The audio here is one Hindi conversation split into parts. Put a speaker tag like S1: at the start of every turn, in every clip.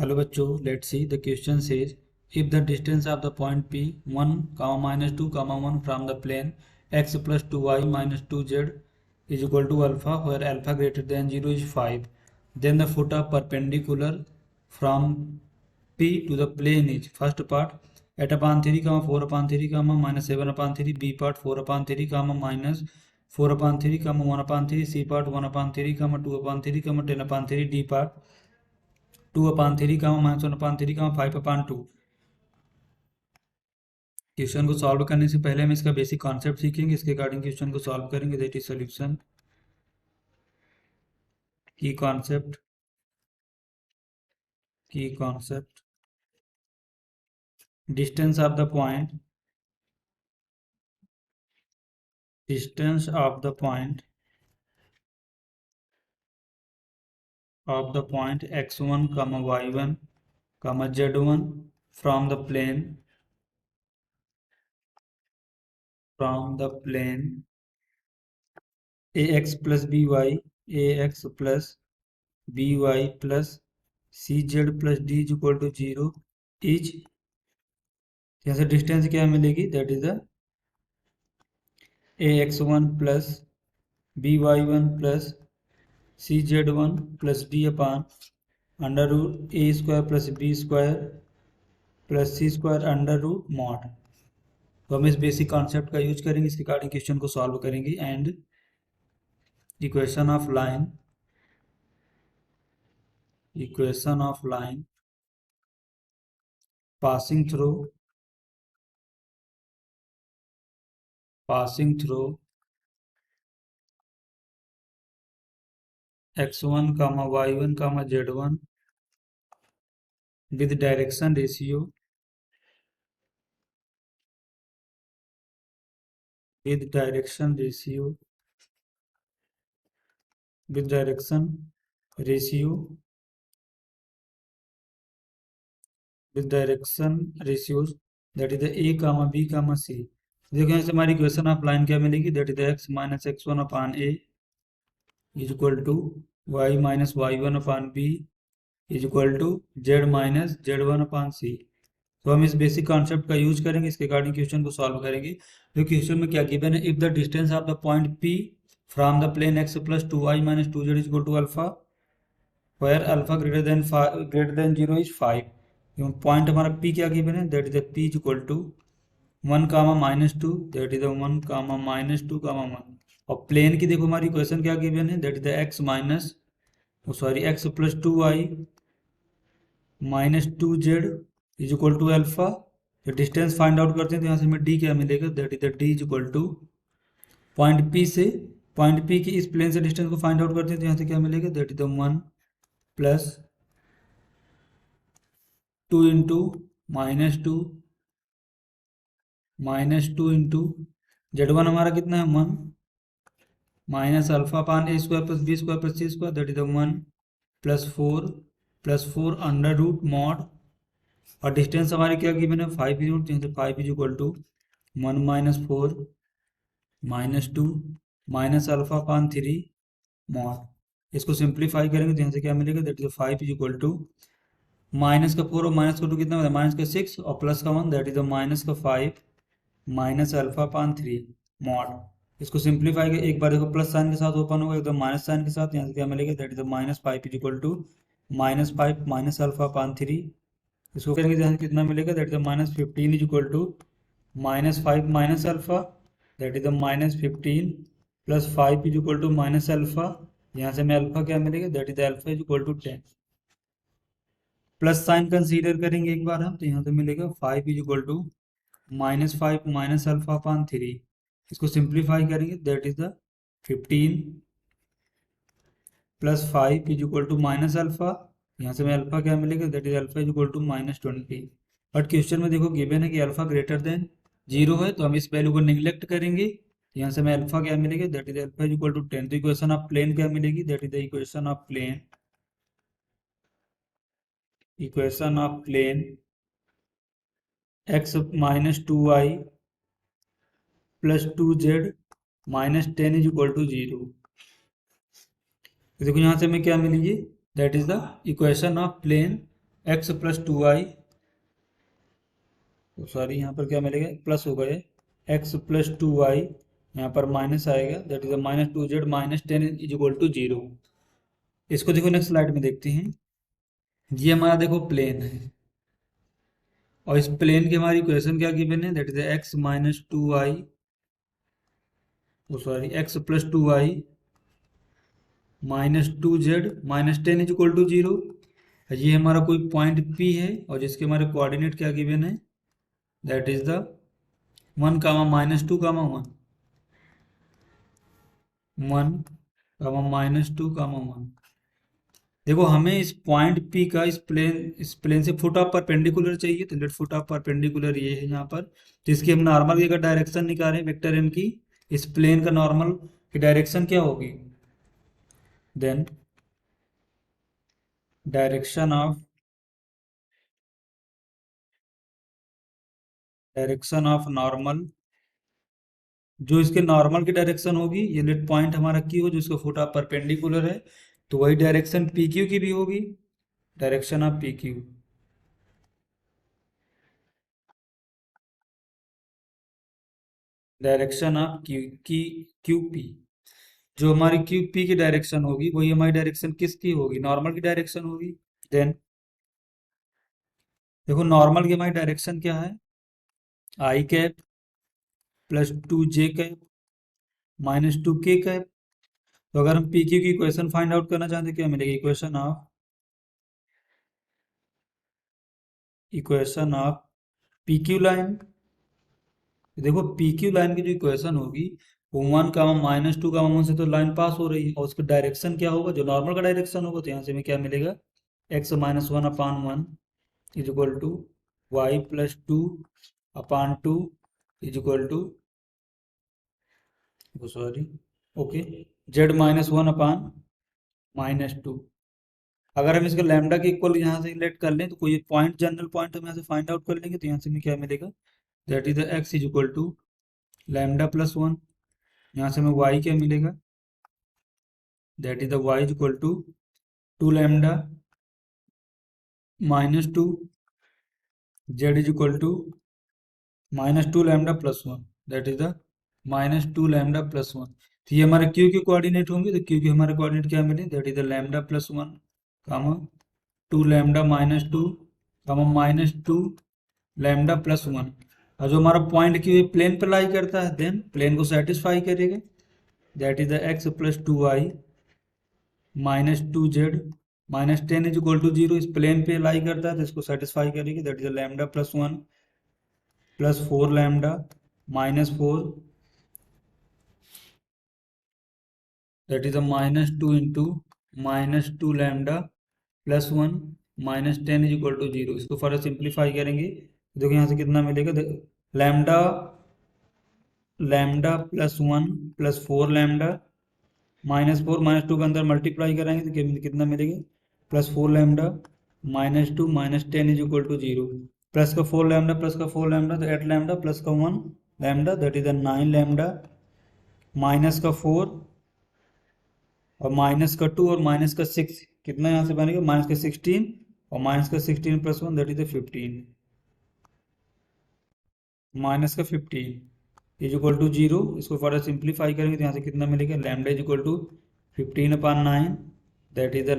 S1: Hello बच्चों, let's see the question says if the distance of the point P 1, minus 2, 1 from the plane x plus 2y minus 2z is equal to alpha where alpha greater than 0 is 5, then the foot of perpendicular from P to the plane is first part 8 upon 3, 4 upon 3, minus 7 upon 3, B part 4 upon 3, minus 4 upon 3, 1 upon 3, C part 1 upon 3, 2 upon 3, 10 upon 3, D part 2 upon 3, minus 1 upon 3, 5 upon 2। Question को सॉल्व करने से पहले हम इसका बेसिक कॉन्सेप्ट सीखेंगे, इसके अकॉर्डिंग क्वेश्चन को सॉल्व करेंगे। दैट इज सॉल्यूशन की concept distance of the point x1, y1, z1 from the plane ax plus by plus cz plus d is equal to 0 is, यहाँ से डिस्टेंस क्या मिलेगी? That is the ax1 plus by1 plus cz1 plus d upon under root A square plus B square plus C square under root mod. तो हम इस बेसिक कॉन्सेप्ट का यूज करेंगे, इसके अकॉर्डिंग क्वेश्चन को सॉल्व करेंगे। And equation of line passing through x1, y1, z1 with direction ratio ratios that is the a, b, c। देखो यहाँ से हमारी इक्वेशन ऑफ लाइन क्या मिलेगी? That is x minus x1 upon a is equal to y minus y1 upon b is equal to z minus z1 upon c। तो हम इस बेसिक कॉन्सेप्ट का यूज करेंगे, इसके अकॉर्डिंग क्वेश्चन को सॉल्व करेंगे। तो क्वेश्चन में क्या गिवन है? If the distance of the point P from the plane x plus 2y minus 2z is equal to alpha where alpha greater than 0 is 5। Point हमारा P क्या गिवन है? That is the P is equal to 1, minus 2, that is the 1, minus 2, 1। और प्लेन की देखो हमारी इक्वेशन क्या गिवन है? That is the x plus 2y minus 2z is equal to alpha. तो डिस्टेंस फाइंड आउट करते हैं, तो यहाँ से हमें डी क्या मिलेगा? That is the D is equal to point P की इस प्लेन से डिस्टेंस को फाइंड आउट करते हैं, तो यहाँ से क्या मिलेगा? That is the 1 plus 2 into minus 2 into z1 हमारा कितना है? 1 minus alpha upon A square plus B square plus C square that is the 1 plus 4 under root mod. और डिस्टेंस हमारी क्या गिवन है? 5 यूनिट, यहाँ से 5 is equal to 1 minus 4 minus 2 minus alpha upon 3 mod. इसको सिंप्लीफाई करेंगे तो यहाँ से क्या मिलेगा? That is 5 is equal to minus का 4 और माइनस का 2 कितना होता है? माइनस का 6 और प्लस का 1 दैट इज द माइनस का 5 माइनस अल्फा पान 3 मॉड। इसको सिंप्लीफाई कर एक बार देखो प्लस साइन के साथ ओपन होगा, एकदम माइनस साइन के साथ, यहाँ से क्या मिलेगा? That is the minus 5 is equal to minus 5 minus alpha upon 3। इसको करेंगे तो यहाँ से कितना मिलेगा? That is the minus 15 is equal to minus 5 minus alpha that is the minus 15 plus 5 is equal to minus alpha. यहाँ से हमें अल्फा क्या मिलेगा? That is the alpha is equal to 10। Plus sign consider करेंगे एक बार हम, तो यहाँ से मिलेगा 5 is equal to minus 5 minus alpha upon 3। इसको सिंप्लीफाई करेंगे that is the 15 plus 5 is equal to minus alpha. यहाँ से हमें अल्फा क्या मिलेगा? That is alpha is equal to minus 20। But question में देखो गिवन है कि अल्फा ग्रेटर देन 0 है, तो हम इस वैल्यू को निगलेक्ट करेंगे। यहाँ से हमें अल्फा क्या मिलेगा? That is alpha is equal to 10। तो इक्वेशन ऑफ प्लेन क्या मिलेगी? That is the equation of plane x minus 2y plus 2z minus 10 is equal to 0। देखो यहाँ से हमें क्या मिलेगी? That is the equation of plane x plus two y, sorry यहाँ पर क्या मिलेगा, प्लस होगा ये, एक्स प्लस टू वाई, यहाँ पर माइनस आएगा, that is minus two z minus ten is equal to zero. इसको देखो नेक्स्ट स्लाइड में देखते हैं। ये हमारा देखो प्लेन है, और इस प्लेन की हमारी इक्वेशन क्या गिवन है, that is x minus two y, sorry x plus two y minus two z minus ten is equal to zero. ये हमारा कोई पॉइंट पी है, और जिसके हमारे कोऑर्डिनेट क्या गिवन है, that is the one comma minus two comma one, one comma minus two comma one. देखो हमें इस पॉइंट पी का इस प्लेन से फुट ऑफ परपेंडिकुलर चाहिए, तो लेट फुट ऑफ परपेंडिकुलर ये है यहाँ पर, जिसकी हम नॉर्मल की अगर डायरेक्शन निकालें वेक्टर एन की, इस प्लेन का नॉर्मल की डायरेक्शन क्या होगी, देन डायरेक्शन ऑफ नॉर्मल, जो इसके नॉर्मल की डायरेक्शन होगी, ये लेट पॉइंट हमारा क्यू हो जो इसका फुट ऑफ परपेंडिकुलर है, तो वही डायरेक्शन पी क्यू की भी होगी, direction of P Q, direction of Q P, जो हमारी क्यू पी की डायरेक्शन होगी वही हमारी डायरेक्शन किसकी होगी, नॉर्मल की डायरेक्शन होगी। देन देखो नॉर्मल की हमारी डायरेक्शन क्या है, I cap plus two J cap minus two K cap. तो अगर हम पी क्यू की इक्वेशन फाइंड आउट करना चाहते हैं, क्या मिलेगी, equation of P Q line. देखो पी क्यू लाइन की जो इक्वेशन होगी, वो one comma minus two comma one से तो लाइन पास हो रही है, और उसका डायरेक्शन क्या होगा, जो नॉर्मल का डायरेक्शन होगा, तो यहाँ से हमें क्या मिलेगा, x minus one upon one is equal to y plus two upon two is equal to, sorry, okay, z minus one upon minus two. अगर हम इसको लैम्डा के इक्वल यहाँ से लेट कर लें, तो कोई पॉइंट जनरल पॉइंट हम यहाँ से फाइंड आउट कर लेंगे, तो यहाँ से हमें क्या मिलेगा, that is the x is equal to lambda plus one, यहाँ से हमें वाई क्या मिलेगा, that is the y is equal to two lambda minus two, z is equal to minus two lambda plus one, that is the minus two lambda plus one. तो ये हमारे क्यू के कोऑर्डिनेट होंगे, तो क्यू के हमारे कोऑर्डिनेट क्या मिले, that is the lambda plus one comma two lambda minus two comma minus two lambda plus one. और जो हमारा पॉइंट क्यू है प्लेन पर लाई करता है, देन प्लेन को सेटिस्फाई करेगा, that is the x plus two y minus two z minus ten is equal to zero, इस प्लेन पे लाई करता है तो इसको सेटिस्फाई करेगी, that is the lambda plus one plus four lambda minus four, that is the minus two into minus two lambda plus one minus ten is equal to zero. इसको फर्दर सिंप्लीफाई करेंगे, देखो यहाँ से कितना मिलेगा, lambda lambda plus one plus four lambda minus four minus two के अंदर मल्टीप्लाई कराएंगे तो कितना मिलेगा, plus four lambda minus two minus ten is equal to zero, plus का फोर लैम्डा प्लस का फोर लैम्डा तो एट लैम्डा प्लस का one lambda, that is the nine lambda minus का फोर और माइनस का टू और माइनस का सिक्स, कितना यहाँ से बनेगा, माइनस का सिक्सटीन और माइनस का sixteen plus one that is the fifteen, minus का fifteen is equal to zero. इसको फर्दर सिंप्लीफाई करेंगे तो यहाँ से कितना मिलेगा, lambda is equal to fifteen upon nine, that is the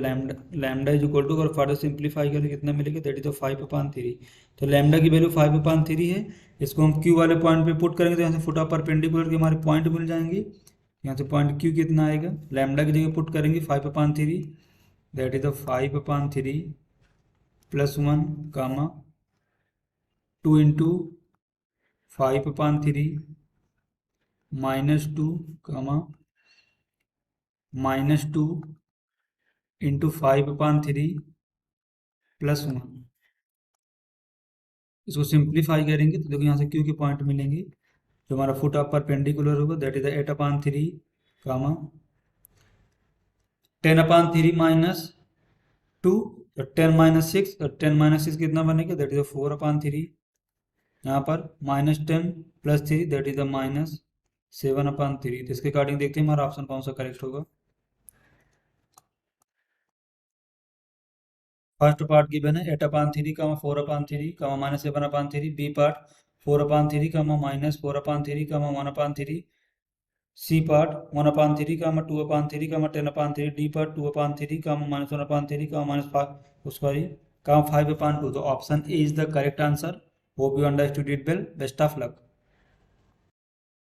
S1: lambda is equal to, और फर्दर सिंप्लीफाई करेंगे कितना मिलेगा, that is the five upon three. तो लैम्डा की वैल्यू फाइव अपान थ्री है। इसको हम क्यू वाले पॉइंट पे पुट करेंगे तो यहाँ से फुट ऑफ परपेंडिकुलर के हमारे पॉइंट मिल जाएंगे। यहाँ से पॉइंट क्यू कितना आएगा, लैम्डा की जगह पुट करेंगे five upon three, that is the five upon three plus one comma two into five upon three minus two comma minus two into five upon three plus one. इसको सिंप्लीफाई करेंगे तो देखो यहाँ से क्यू के पॉइंट मिलेंगे, जो हमारा फुट ऑफ परपेंडिकुलर होगा that is the eight upon three comma ten upon three minus two, तो टेन माइनस सिक्स, तो टेन माइनस सिक्स कितना बनेगा, that is the four upon three, यहाँ पर minus ten plus three that is the minus seven upon three. तो इसके अकॉर्डिंग देखते हैं हमारा ऑप्शन कौन सा करेक्ट होगा। फर्स्ट पार्ट गिवन है 8/3 4/3 -7/3, B part 4/3 -4/3 1/3, C part 1/3 2/3 10/3, D part 2/3 -1/3 -5 sorry 5/2। तो option A is the correct answer. Hope you understood it well. Best of luck.